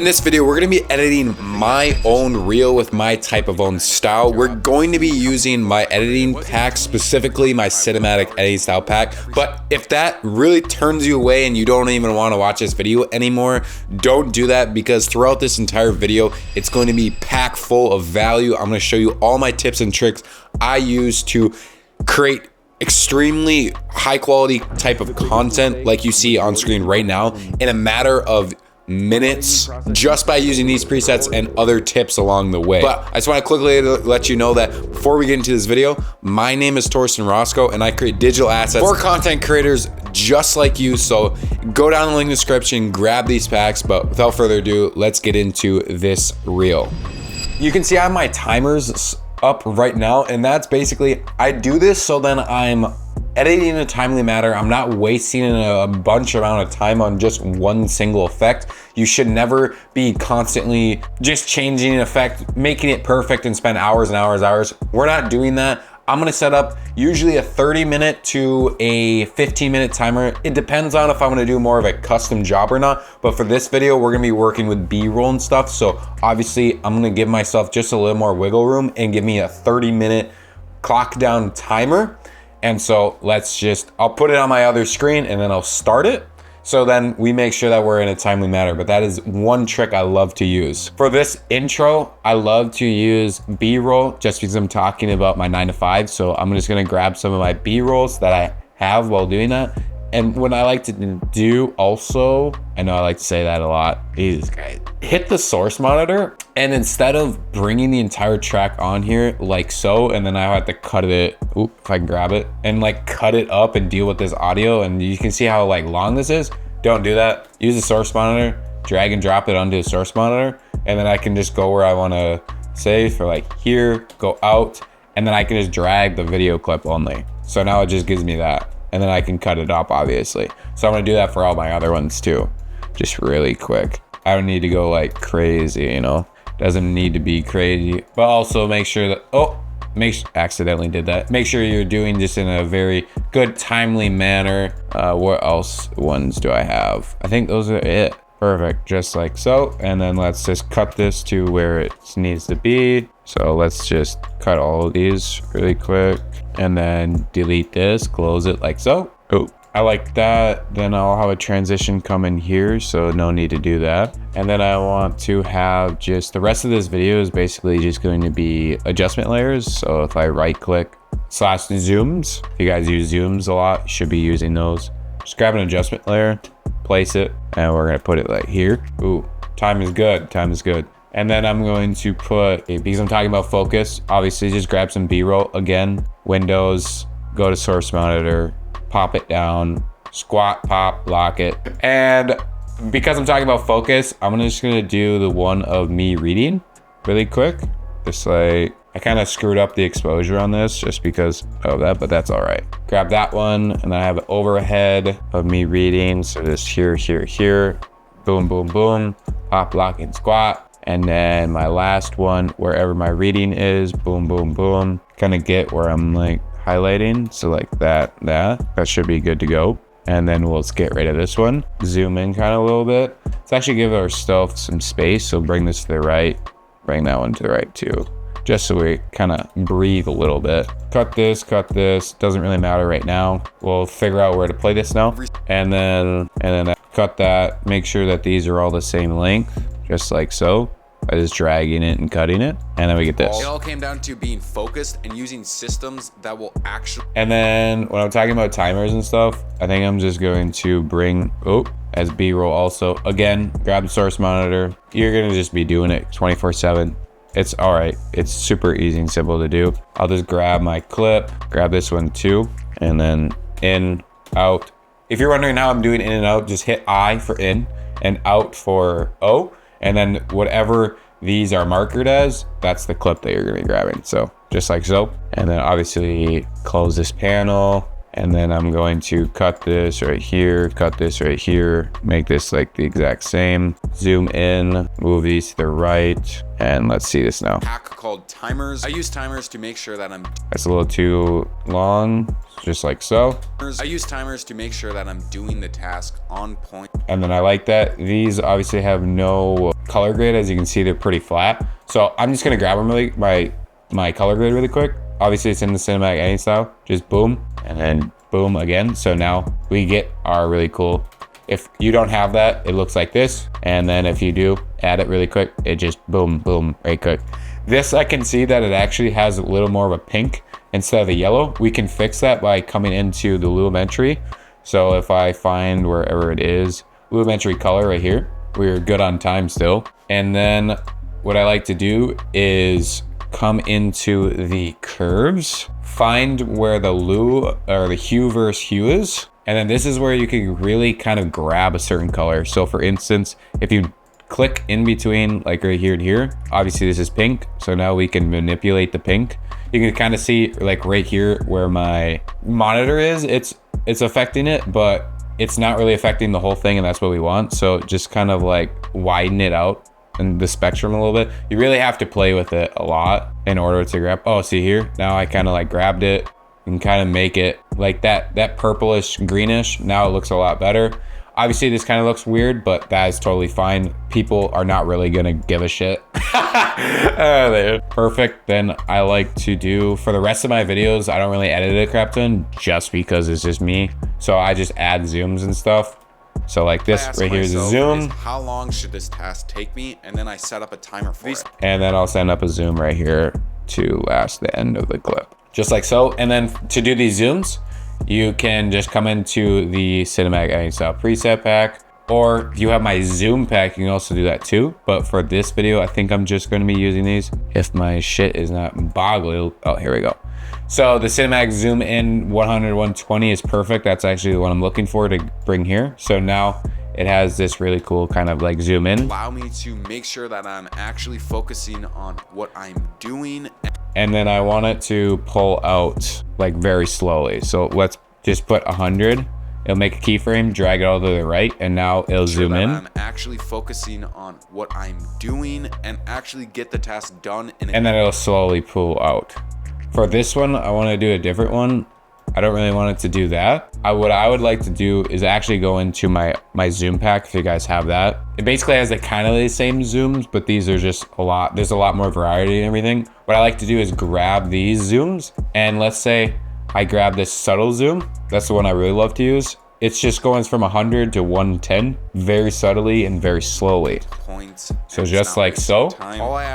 this video, we're going to be editing my own reel with my type of own style. We're going to be using my editing pack, specifically my cinematic editing style pack. But if that really turns you away and you don't even want to watch this video anymore, don't do that, because throughout this entire video, it's going to be packed full of value. I'm going to show you all my tips and tricks I use to create extremely high quality type of content like you see on screen right now in a matter of minutes, just by using these presets and other tips along the way. But I just want to quickly let you know that before we get into this video, my name is Torsten Roscoe and I create digital assets for content creators just like you. So go down the link in the description, grab these packs. But without further ado, let's get into this reel. You can see I have my timers up right now, and that's basically, I do this so then I'm editing in a timely manner. I'm not wasting a bunch amount of time on just one single effect. You should never be constantly just changing an effect, making it perfect and spend hours and hours. We're not doing that. I'm gonna set up usually a 30-minute to a 15-minute timer. It depends on if I'm gonna do more of a custom job or not. But for this video, we're gonna be working with B-roll and stuff. So obviously I'm gonna give myself just a little more wiggle room and give me a 30-minute clock down timer. And so I'll put it on my other screen and then I'll start it. So then we make sure that we're in a timely manner. But that is one trick I love to use. For this intro, I love to use B-roll just because I'm talking about my 9 to 5. So I'm just gonna grab some of my B-rolls that I have while doing that. And what I like to do also, I know I like to say that a lot, Jesus guys, hit the source monitor, and instead of bringing the entire track on here like so, and then I have to cut it, if I can grab it, and like cut it up and deal with this audio, and you can see how like long this is. Don't do that. Use the source monitor, drag and drop it onto the source monitor, and then I can just go where I want to say, for like here, go out, and then I can just drag the video clip only. So now it just gives me that. And then I can cut it up, obviously. So I'm gonna do that for all my other ones too. Just really quick. I don't need to go like crazy, you know? Doesn't need to be crazy. But also make sure that, accidentally did that. Make sure you're doing this in a very good, timely manner. What else ones do I have? I think those are it. Perfect, just like so. And then let's just cut this to where it needs to be. So let's just cut all of these really quick. And then delete this, close it like so. Oh, I like that. Then I'll have a transition come in here, so no need to do that. And then I want to have just the rest of this video is basically just going to be adjustment layers. So if I right click /zooms, if you guys use zooms a lot, you should be using those. Just grab an adjustment layer, place it, and we're gonna put it like here. Ooh, time is good, time is good. And then I'm going to put, because I'm talking about focus, obviously just grab some B-roll again, Windows, go to source monitor, pop it down, squat, pop, lock it. And because I'm talking about focus, I'm just gonna do the one of me reading really quick. Just like, I kind of screwed up the exposure on this just because of that, but that's all right. Grab that one, and then I have an overhead of me reading. So just here, boom, boom, boom, pop, lock, and squat. And then my last one, wherever my reading is, boom, boom, boom. Kind of get where I'm like highlighting. So like that should be good to go. And then we'll just get rid of this one. Zoom in kind of a little bit. Let's actually give ourselves some space. So bring this to the right, bring that one to the right too. Just so we kind of breathe a little bit. Cut this, doesn't really matter right now. We'll figure out where to play this now. And then cut that, make sure that these are all the same length, just like so. By just dragging it and cutting it. And then we get this. It all came down to being focused and using systems that will actually. And then when I'm talking about timers and stuff, I think I'm just going to bring, as B-roll also. Again, grab the source monitor. You're gonna just be doing it 24/7. It's all right. It's super easy and simple to do. I'll just grab my clip, grab this one too, and then in, out. If you're wondering how I'm doing in and out, just hit I for in and out for O. And then whatever these are markered as, that's the clip that you're gonna be grabbing. So just like so. And then obviously close this panel. And then I'm going to cut this right here, cut this right here, make this like the exact same. Zoom in, move these to the right, and let's see this now. Hack called timers. I use timers to make sure that That's a little too long, just like so. I use timers to make sure that I'm doing the task on point. And then I like that these obviously have no color grade. As you can see, they're pretty flat. So I'm just gonna grab them really, my color grade really quick. Obviously it's in the cinematic editing style, just boom, and then boom again. So now we get our really cool. If you don't have that, it looks like this. And then if you do add it really quick, it just boom, boom, right quick. This, I can see that it actually has a little more of a pink instead of the yellow. We can fix that by coming into the Lumetri. So if I find wherever it is, Lumetri color right here, we're good on time still. And then what I like to do is come into the curves, find where the hue versus hue is. And then this is where you can really kind of grab a certain color. So for instance, if you click in between like right here and here, obviously this is pink. So now we can manipulate the pink. You can kind of see like right here where my monitor is, it's affecting it, but it's not really affecting the whole thing, and that's what we want. So just kind of like widen it out in the spectrum a little bit. You really have to play with it a lot in order to grab. Oh, see here, now I kind of like grabbed it and kind of make it like that purplish greenish. Now it looks a lot better. Obviously this kind of looks weird, but that is totally fine. People are not really gonna give a shit. Perfect. Then I like to do, for the rest of my videos, I don't really edit a crap ton just because it's just me. So I just add zooms and stuff. So like this right here is a zoom. How long should this task take me? And then I set up a timer for it. And then I'll send up a zoom right here to last the end of the clip. Just like so. And then to do these zooms, you can just come into the cinematic editing style preset pack, or if you have my zoom pack, you can also do that too. But for this video, I think I'm just going to be using these. If my shit is not boggling, oh, here we go. So the cinematic zoom in 100-120 is perfect. That's actually the one I'm looking for to bring here. So now it has this really cool kind of like zoom in. Allow me to make sure that I'm actually focusing on what I'm doing. And then I want it to pull out like very slowly. So let's just put 100. It'll make a keyframe, drag it all to the right, and now it'll zoom in. I'm actually focusing on what I'm doing and actually get the task done. And then it'll slowly pull out. For this one, I want to do a different one. I don't really want it to do that. What I would like to do is actually go into my zoom pack, if you guys have that. It basically has the kind of the same zooms, but these are just a lot, there's a lot more variety and everything. What I like to do is grab these zooms, and let's say I grab this subtle zoom. That's the one I really love to use. It's just going from 100 to 110, very subtly and very slowly. So just like so.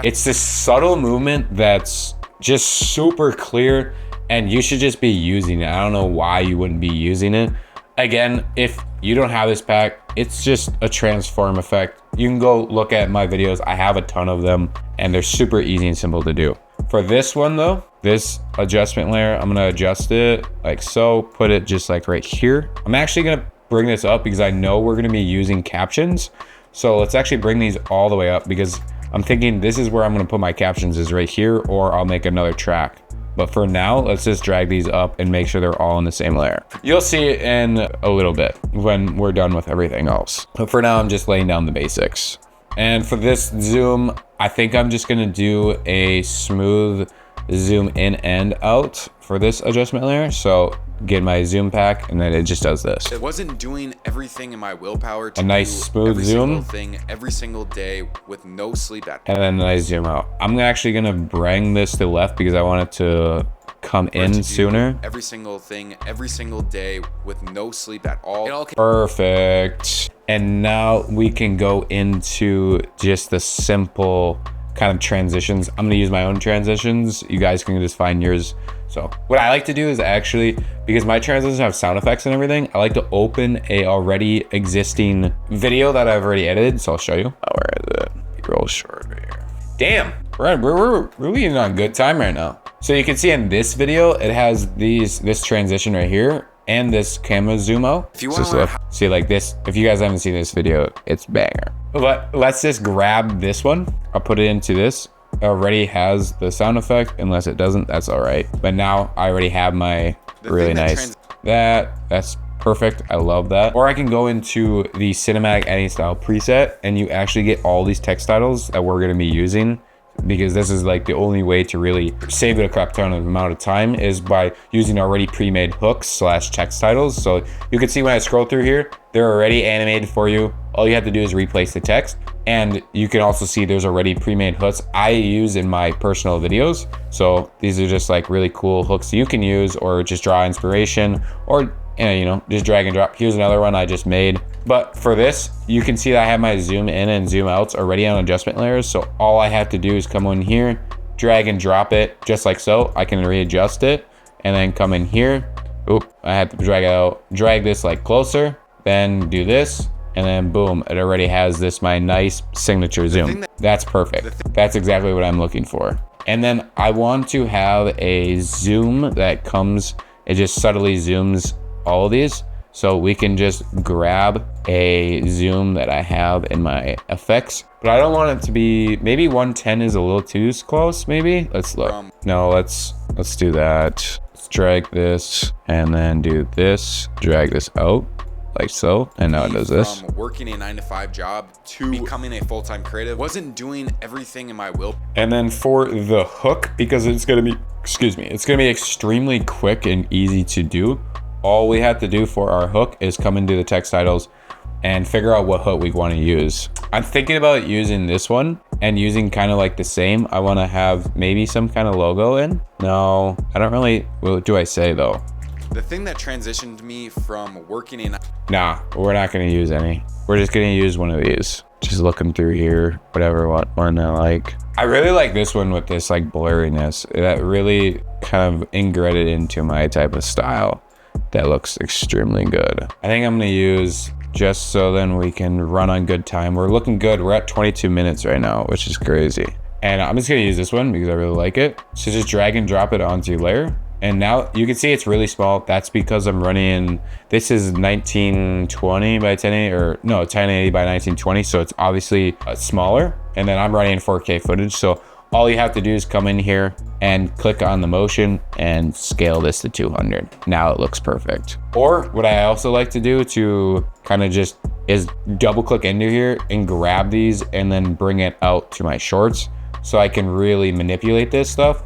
It's this subtle movement that's just super clear, and you should just be using it. I don't know why you wouldn't be using it. Again, if you don't have this pack, it's just a transform effect. You can go look at my videos. I have a ton of them, and they're super easy and simple to do. For this one though, this adjustment layer, I'm gonna adjust it like so, put it just like right here. I'm actually gonna bring this up because I know we're gonna be using captions. So let's actually bring these all the way up, because I'm thinking this is where I'm gonna put my captions, is right here, or I'll make another track. But for now, let's just drag these up and make sure they're all in the same layer. You'll see it in a little bit when we're done with everything else. But for now, I'm just laying down the basics. And for this zoom, I think I'm just gonna do a smooth zoom in and out for this adjustment layer. So get my zoom pack, and then it just does this. It wasn't doing everything in my willpower to a nice smooth zoom thing every single day with no sleep at. And then I zoom out. I'm actually gonna bring this to the left because I want it to come in sooner. Every single thing every single day with no sleep at all. Perfect. And now we can go into just the simple kind of transitions. I'm gonna use my own transitions. You guys can just find yours. So what I like to do is actually, because my transitions have sound effects and everything, I like to open a already existing video that I've already edited. So I'll show you. Oh, where is it? Roll short right here. Damn, we're really on good time right now. So you can see in this video, it has this transition right here and this camera zoom out. If you want to see like this, if you guys haven't seen this video, it's banger. But let's just grab this one. I'll put it into this. It already has the sound effect. Unless it doesn't, that's all right. But now I already have my really nice That's perfect. I love that. Or I can go into the cinematic editing style preset and you actually get all these text titles that we're going to be using, because this is like the only way to really save it a crap ton of amount of time is by using already pre-made hooks / text titles. So you can see when I scroll through here, they're already animated for you. All you have to do is replace the text. And you can also see there's already pre-made hooks I use in my personal videos. So these are just like really cool hooks you can use, or just draw inspiration, or you know, just drag and drop. Here's another one I just made. But for this, you can see that I have my zoom in and zoom outs already on adjustment layers. So all I have to do is come in here, drag and drop it just like so. I can readjust it and then come in here. Oop, I have to drag it out, drag this like closer, then do this. And then boom, it already has this, my nice signature zoom. That's perfect. That's exactly what I'm looking for. And then I want to have a zoom that comes, it just subtly zooms all of these. So we can just grab a zoom that I have in my effects, but I don't want it to be, maybe 110 is a little too close, maybe. Let's look. No, let's do that. Let's drag this and then do this, drag this out. Like so, and now it does this. From working a 9-to-5 job to becoming a full-time creative, wasn't doing everything in my will. And then for the hook, because it's gonna be, it's gonna be extremely quick and easy to do. All we have to do for our hook is come into the text titles and figure out what hook we want to use. I'm thinking about using this one and using kind of like the same. I want to have maybe some kind of logo in. No, I don't really, what do I say though? The thing that transitioned me from working in... Nah, we're not going to use any. We're just going to use one of these. Just looking through here, whatever one I like. I really like this one with this like blurriness. That really kind of ingrained into my type of style. That looks extremely good. I think I'm going to use, just so then we can run on good time. We're looking good. We're at 22 minutes right now, which is crazy. And I'm just going to use this one because I really like it. So just drag and drop it onto your layer. And now you can see it's really small. That's because I'm running, this is 1920 by 1080, or no, 1080 by 1920. So it's obviously smaller. And then I'm running 4K footage. So all you have to do is come in here and click on the motion and scale this to 200. Now it looks perfect. Or what I also like to do to kind of just is double click into here and grab these and then bring it out to my shorts. So I can really manipulate this stuff.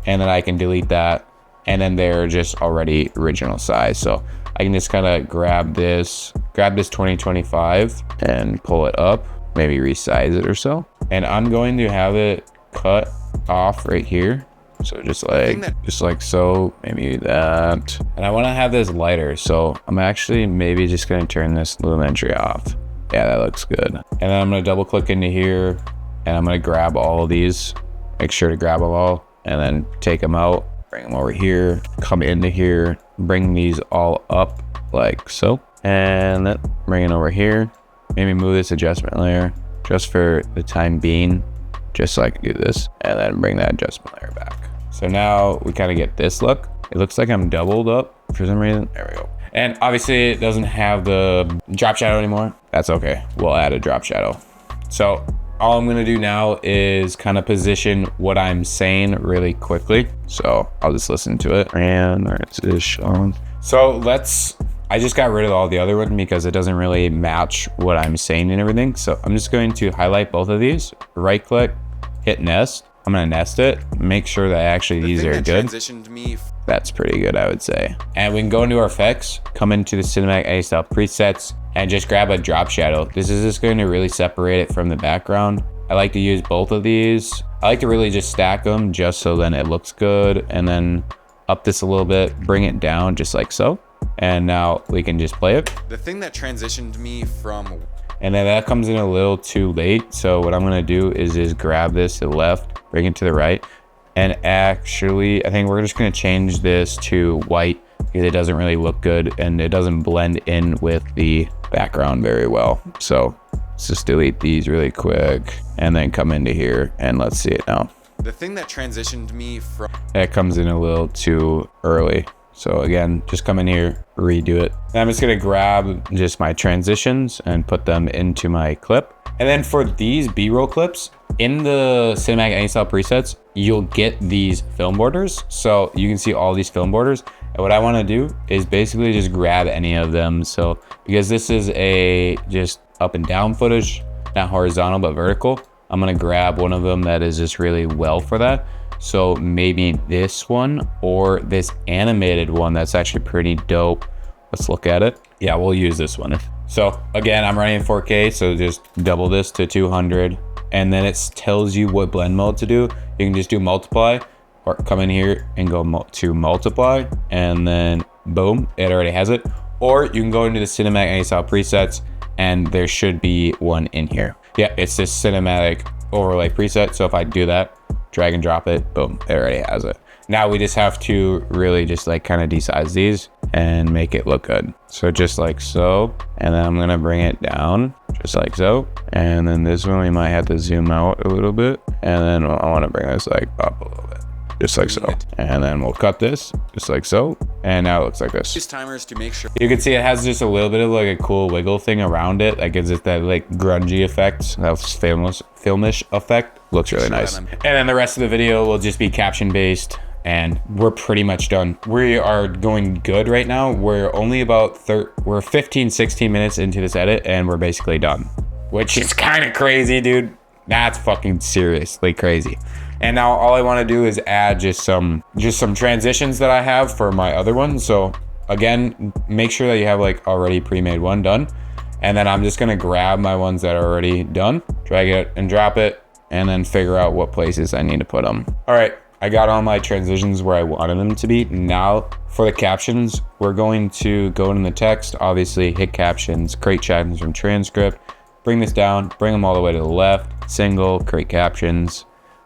And then I can delete that. And then they're just already original size. So I can just kind of grab this 2025 and pull it up, maybe resize it or so. And I'm going to have it cut off right here. So just like so, maybe that. And I want to have this lighter. So I'm actually maybe just going to turn this lumetri off. Yeah, that looks good. And then I'm going to double click into here and I'm going to grab all of these, make sure to grab them all and then take them out. Bring them over here, come into here, bring these all up like so, and then bring it over here. Maybe move this adjustment layer just for the time being, just so I can do this, and then bring that adjustment layer back. So now we kind of get this look. It looks like I'm doubled up for some reason. There we go. And obviously it doesn't have the drop shadow anymore. That's okay. We'll add a drop shadow. So all I'm gonna do now is kind of position what I'm saying really quickly. So I'll just listen to it. And there's this on. So I just got rid of all the other one because it doesn't really match what I'm saying and everything. So I'm just going to highlight both of these, right click, hit nest. I'm gonna nest it, make sure that actually these are good. Transitioned me. That's pretty good, I would say. And we can go into our effects, come into the cinematic editing style presets, and just grab a drop shadow. This is just going to really separate it from the background. I like to use both of these. I like to really just stack them just so then it looks good, and then up this a little bit, bring it down just like so. And now we can just play it. The thing that transitioned me from... And then that comes in a little too late. So what I'm gonna do is just grab this to the left, bring it to the right. And actually, I think we're just gonna change this to white because it doesn't really look good and it doesn't blend in with the background very well. So let's just delete these really quick and then come into here and let's see it now. The thing that transitioned me from... That comes in a little too early. So again, just come in here, redo it. And I'm just gonna grab just my transitions and put them into my clip. And then for these B-roll clips, in the cinematic editing style presets, you'll get these film borders. So you can see all these film borders. And what I want to do is basically just grab any of them. So because this is a just up and down footage, not horizontal but vertical, I'm gonna grab one of them that is just really well for that. So maybe this one or this animated one that's actually pretty dope. Let's look at it. Yeah, we'll use this one. So again, I'm running in 4K, so just double this to 200, and then it tells you what blend mode to do. You can just do multiply, or come in here and go to multiply, and then boom, it already has it. Or you can go into the cinematic any style presets, and there should be one in here. Yeah, it's this cinematic overlay preset. So if I do that, drag and drop it, boom, it already has it. Now we just have to really just like kind of desize these and make it look good. So just like so, and then I'm gonna bring it down just like so. And then this one we might have to zoom out a little bit. And then I wanna bring this like up a little bit, just like so. And then we'll cut this just like so. And now it looks like this. Use timers to make sure. You can see it has just a little bit of like a cool wiggle thing around it that gives it that like grungy effect, that filmish effect. Looks really nice. And then the rest of the video will just be caption based, and we're pretty much done. We are going good right now. We're only about we're 15, 16 minutes into this edit, and we're basically done, which is kind of crazy, dude. That's fucking seriously crazy. And now all I want to do is add just some transitions that I have for my other one. So again, make sure that you have like already pre-made one done. And then I'm just going to grab my ones that are already done, drag it and drop it, and then figure out what places I need to put them. All right, I got all my transitions where I wanted them to be. Now for the captions, we're going to go in the text, obviously hit captions, create captions from transcript, bring this down, bring them all the way to the left, single, create captions.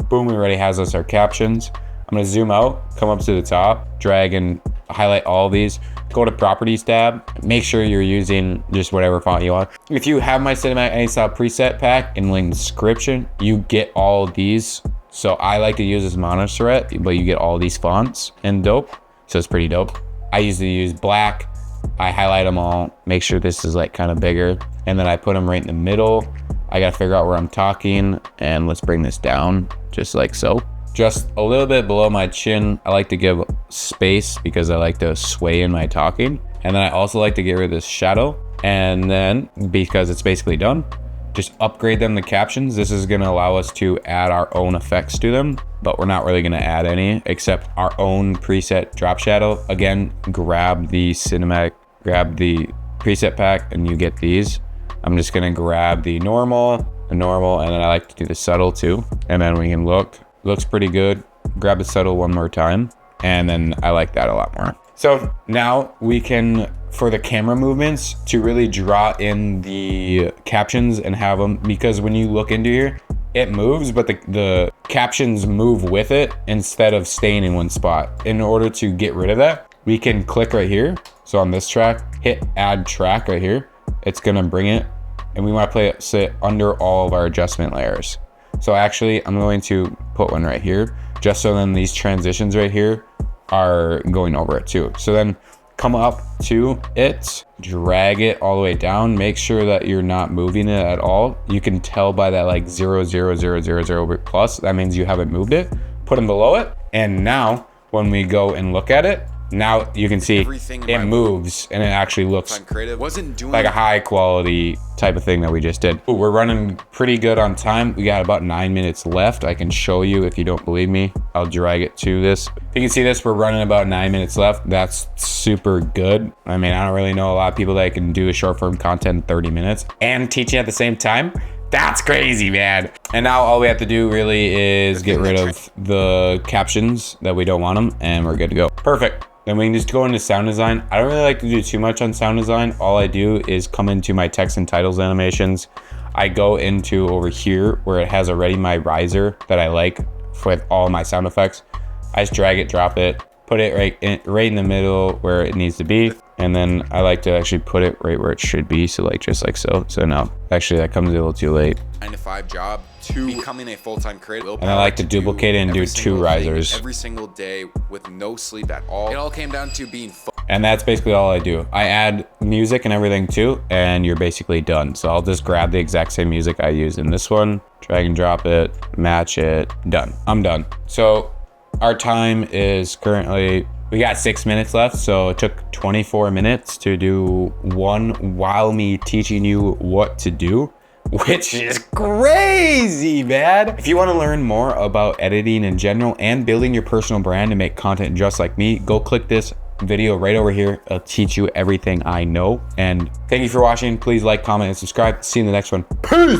Boom, it already has us our captions. I'm gonna zoom out, come up to the top, drag and highlight all of these. Go to properties tab, make sure you're using just whatever font you want. If you have my cinematic any style preset pack in link description, you get all of these. So I like to use this monothread, but you get all these fonts and dope. So it's pretty dope. I usually use black. I highlight them all, make sure this is like kind of bigger. And then I put them right in the middle. I gotta figure out where I'm talking, and let's bring this down just like so. Just a little bit below my chin. I like to give space because I like to sway in my talking. And then I also like to get rid of this shadow. And then because it's basically done, just upgrade them to captions. This is gonna allow us to add our own effects to them, but we're not really gonna add any except our own preset drop shadow. Again, grab the preset pack and you get these. I'm just gonna grab the normal, and then I like to do the subtle too. And then we can looks pretty good. Grab the subtle one more time. And then I like that a lot more. So now we can, for the camera movements, to really draw in the captions and have them, because when you look into here, it moves, but the captions move with it instead of staying in one spot. In order to get rid of that, we can click right here. So on this track, hit add track right here. It's gonna bring it, and we want to sit under all of our adjustment layers. So actually, I'm going to put one right here, just so then these transitions right here are going over it too. So then come up to it, drag it all the way down, make sure that you're not moving it at all. You can tell by that like 0.0000 plus, that means you haven't moved it. Put them below it, and now when we go and look at it, now you can see it moves and it actually looks like a high quality type of thing that we just did. Ooh, we're running pretty good on time. We got about 9 minutes left. I can show you if you don't believe me. I'll drag it to this. You can see this, we're running about 9 minutes left. That's super good. I mean, I don't really know a lot of people that can do a short form content in 30 minutes and teaching at the same time. That's crazy, man. And now all we have to do really is get rid of the captions that we don't want them, and we're good to go. Perfect. Then we can just go into sound design. I don't really like to do too much on sound design. All I do is come into my text and titles animations. I go into over here where it has already my riser that I like with all my sound effects. I just drag it, drop it, put it right in the middle where it needs to be. And then I like to actually put it right where it should be. So like, just like so. So now, actually that comes a little too late. 9-to-5 job to becoming a full-time creator. And I like to duplicate it and do 2 risers. Every single day with no sleep at all. It all came down to being and that's basically all I do. I add music and everything too, and you're basically done. So I'll just grab the exact same music I use in this one, drag and drop it, match it, done. I'm done. So our time is currently We got 6 minutes left, so it took 24 minutes to do one while me teaching you what to do, which is crazy, man. If you want to learn more about editing in general and building your personal brand and make content just like me, go click this video right over here. I'll teach you everything I know. And thank you for watching. Please like, comment, and subscribe. See you in the next one. Peace.